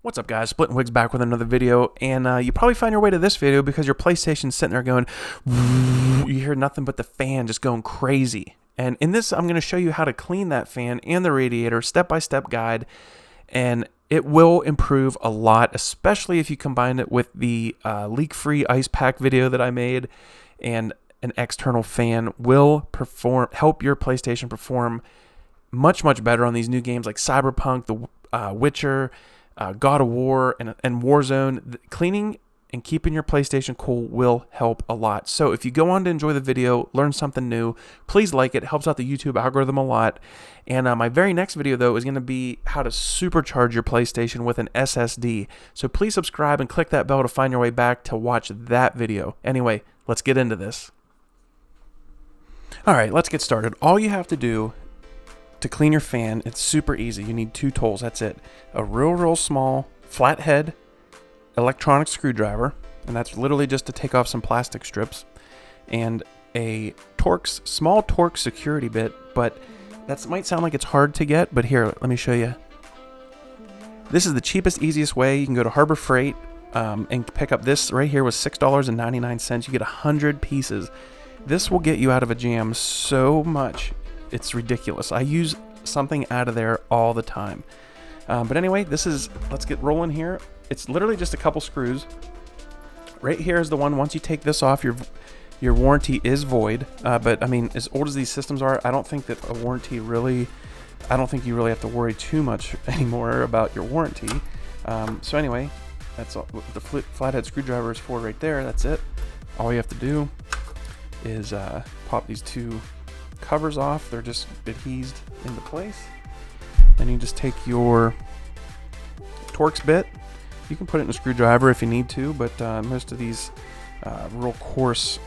What's up, guys? Splitting Wigs back with another video, and you probably find your way to this video because your PlayStation's sitting there going, you hear nothing but the fan just going crazy. And in this, I'm going to show you how to clean that fan and the radiator, step-by-step guide, and it will improve a lot, especially if you combine it with the leak-free ice pack video that I made, and an external fan will help your PlayStation perform much better on these new games like Cyberpunk, The Witcher, God of War, and Warzone. Cleaning and keeping your PlayStation cool will help a lot. So if you go on to enjoy the video, learn something new, please like it. It helps out the YouTube algorithm a lot. And my very next video, though, is going to be how to supercharge your PlayStation with an SSD. So please subscribe and click that bell to find your way back to watch that video. Anyway, let's get into this. All right, let's get started. All you have to do to clean your fan, it's super easy. You need two tools, that's it. A real small flathead electronic screwdriver, and that's literally just to take off some plastic strips, and a small Torx security bit, but that might sound like it's hard to get, but here, let me show you. This is the cheapest, easiest way. You can go to Harbor Freight and pick up this right here with $6.99. You get 100 pieces. This will get you out of a jam so much. It's ridiculous. I use something out of there all the time. But anyway, let's get rolling here. It's literally just a couple screws. Right here is the one. Once you take this off, your warranty is void. But I mean, as old as these systems are, I don't think that a warranty really, I don't think you really have to worry too much anymore about your warranty. So anyway, that's all the flathead screwdriver is for right there. That's it. All you have to do is pop these two covers off. They're just adhesed into place. Then you just take your Torx bit. You can put it in a screwdriver if you need to, but most of these real coarse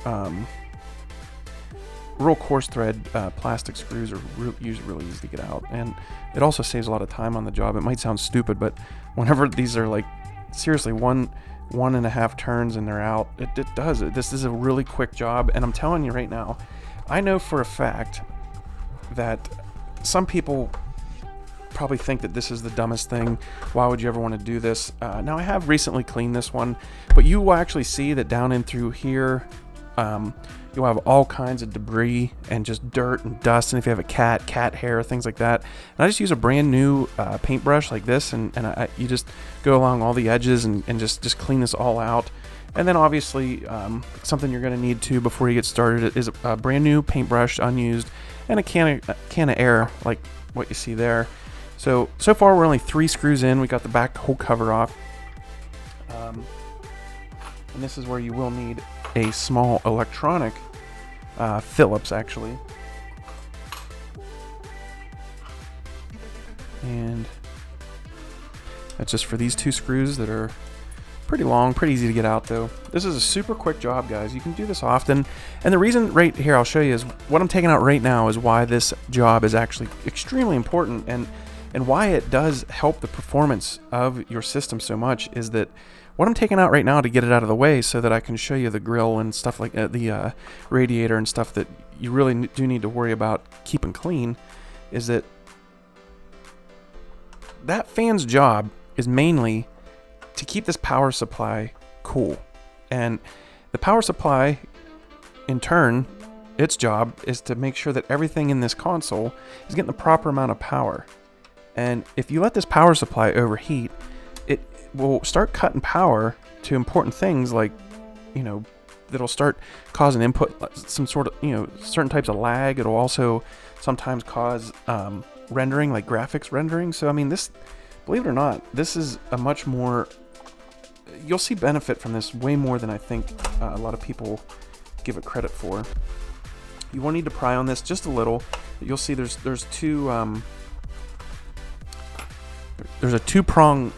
thread plastic screws are usually really easy to get out, and it also saves a lot of time on the job. It might sound stupid, but whenever these are like seriously one and a half turns and they're out, it does it. This is a really quick job, and I'm telling you right now, I know for a fact that some people probably think that this is the dumbest thing. Why would you ever want to do this? Now, I have recently cleaned this one, but you will actually see that down in through here, you'll have all kinds of debris and just dirt and dust, and if you have a cat hair, things like that. And I just use a brand new paintbrush like this, and you just go along all the edges and just clean this all out. And then obviously something you're going to need to before you get started is a brand new paintbrush, unused, and a can of air like what you see there. So far we're only 3 screws in. We got the back whole cover off. And this is where you will need a small electronic Phillips, actually. And that's just for these 2 screws that are pretty long, pretty easy to get out though. This is a super quick job, guys. You can do this often. And the reason right here I'll show you is what I'm taking out right now is why this job is actually extremely important, and why it does help the performance of your system so much is that what I'm taking out right now to get it out of the way so that I can show you the grill and stuff like the radiator and stuff that you really do need to worry about keeping clean is that fan's job is mainly to keep this power supply cool. And the power supply, in turn, its job is to make sure that everything in this console is getting the proper amount of power. And if you let this power supply overheat, it will start cutting power to important things like, that'll start causing input, some sort of, certain types of lag. It'll also sometimes cause rendering, like graphics rendering. So, I mean, this, believe it or not, this is a much more, you'll see benefit from this way more than I think a lot of people give it credit for. You will need to pry on this just a little. You'll see there's two, there's a 2-prong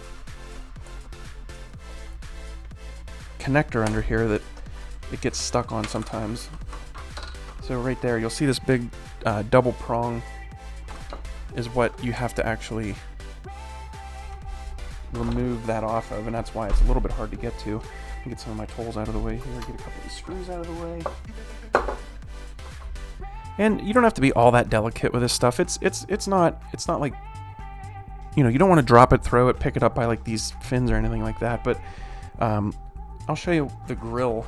connector under here that it gets stuck on sometimes. So right there, you'll see this big double prong is what you have to actually remove that off of, and that's why it's a little bit hard to get to. Let me get some of my tools out of the way here, get a couple of these screws out of the way. And you don't have to be all that delicate with this stuff. It's not like you know, you don't want to drop it, throw it, pick it up by like these fins or anything like that. But I'll show you the grill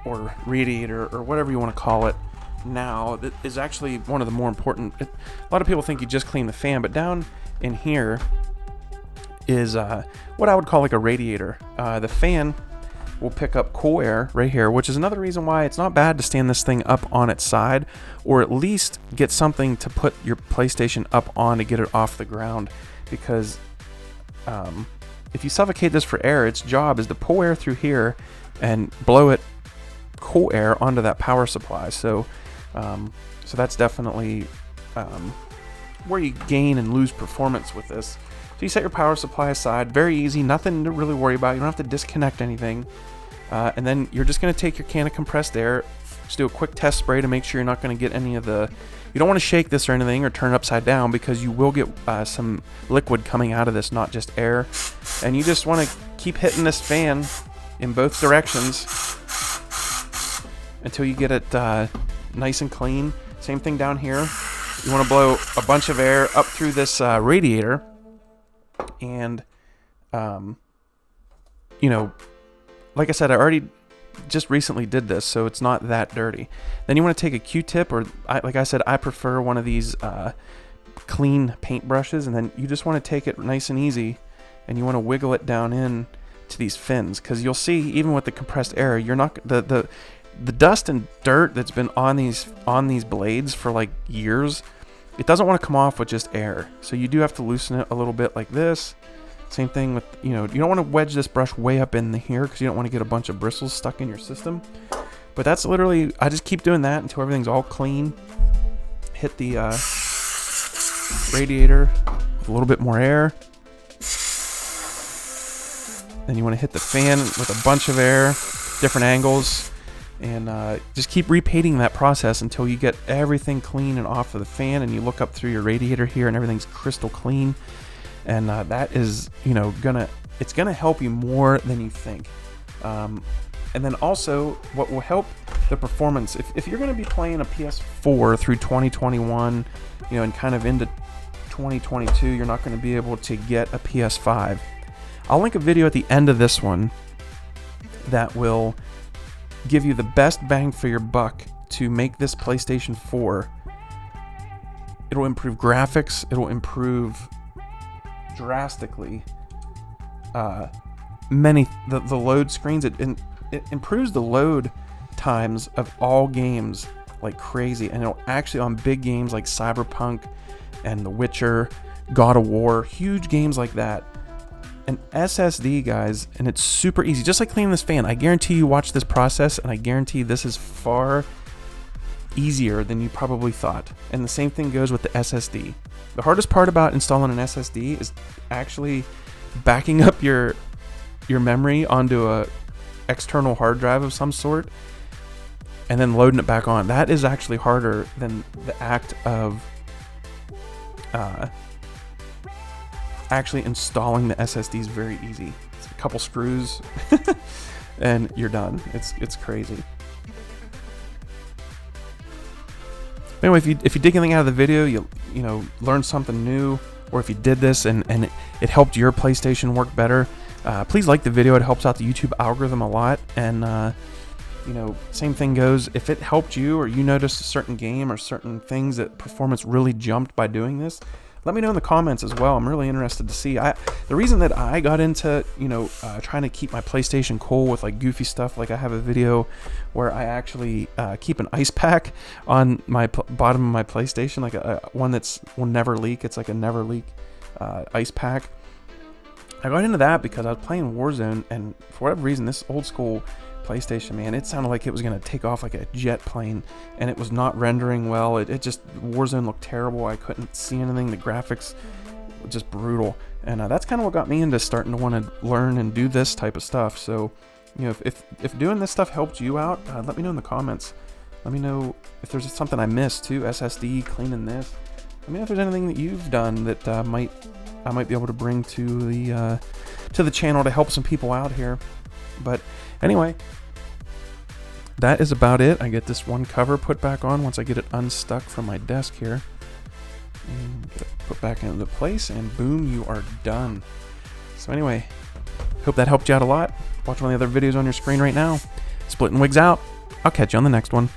or radiator or whatever you want to call it now. That is actually one of the more important. A lot of people think you just clean the fan, but down in here is what I would call like a radiator. The fan will pick up cool air right here, which is another reason why it's not bad to stand this thing up on its side, or at least get something to put your PlayStation up on to get it off the ground, because if you suffocate this for air, its job is to pull air through here and blow it cool air onto that power supply. So so that's definitely where you gain and lose performance with this. So you set your power supply aside, very easy, nothing to really worry about. You don't have to disconnect anything. And then you're just going to take your can of compressed air, just do a quick test spray to make sure you're not going to get any of the... You don't want to shake this or anything or turn it upside down, because you will get some liquid coming out of this, not just air. And you just want to keep hitting this fan in both directions until you get it nice and clean. Same thing down here. You want to blow a bunch of air up through this radiator. And, you know, like I said, I already just recently did this, so it's not that dirty. Then you want to take a Q-tip, or like I said, I prefer one of these clean paint brushes, and then you just want to take it nice and easy, and you want to wiggle it down in to these fins, because you'll see even with the compressed air, you're not the dust and dirt that's been on these blades for like years. It doesn't want to come off with just air, so you do have to loosen it a little bit like this. Same thing with, you know, you don't want to wedge this brush way up in here because you don't want to get a bunch of bristles stuck in your system. But that's literally, I just keep doing that until everything's all clean. Hit the radiator with a little bit more air. Then you want to hit the fan with a bunch of air, different angles. And just keep repeating that process until you get everything clean and off of the fan, and you look up through your radiator here and everything's crystal clean. And that is, you know, it's gonna help you more than you think. And then also, what will help the performance, if you're gonna be playing a PS4 through 2021, you know, and kind of into 2022, you're not gonna be able to get a PS5. I'll link a video at the end of this one that will give you the best bang for your buck to make this PlayStation 4. It'll improve graphics, it'll improve drastically the load screens. It improves the load times of all games like crazy, and it'll actually, on big games like Cyberpunk and The Witcher, God of War, huge games like that, an SSD, guys, and it's super easy, just like cleaning this fan. I guarantee you watch this process, and I guarantee this is far easier than you probably thought. And the same thing goes with the SSD. The hardest part about installing an SSD is actually backing up your memory onto a external hard drive of some sort and then loading it back on. That is actually harder than the act of actually installing the SSD. Is very easy. It's a couple screws and you're done. It's crazy. Anyway, if you dig anything out of the video, you know, learn something new, or if you did this and it helped your PlayStation work better, please like the video. It helps out the YouTube algorithm a lot. And you know, same thing goes, if it helped you, or you noticed a certain game or certain things that performance really jumped by doing this, let me know in the comments as well. I'm really interested to see. The reason that I got into, you know, trying to keep my PlayStation cool with like goofy stuff, like I have a video where I actually keep an ice pack on my bottom of my PlayStation, like one that's will never leak. It's like a never leak ice pack. I got into that because I was playing Warzone, and for whatever reason, this old school PlayStation, man, it sounded like it was going to take off like a jet plane, and it was not rendering well. It just, Warzone looked terrible. I couldn't see anything. The graphics were just brutal, and that's kind of what got me into starting to want to learn and do this type of stuff. So, you know, if doing this stuff helped you out, let me know in the comments. Let me know if there's something I missed too. SSD, cleaning this. Let me know if there's anything that you've done that I might be able to bring to the channel to help some people out here. But anyway, that is about it. I get this one cover put back on once I get it unstuck from my desk here. And get it put back into place, and boom, you are done. So anyway, hope that helped you out a lot. Watch one of the other videos on your screen right now. Splitting Wigs out. I'll catch you on the next one.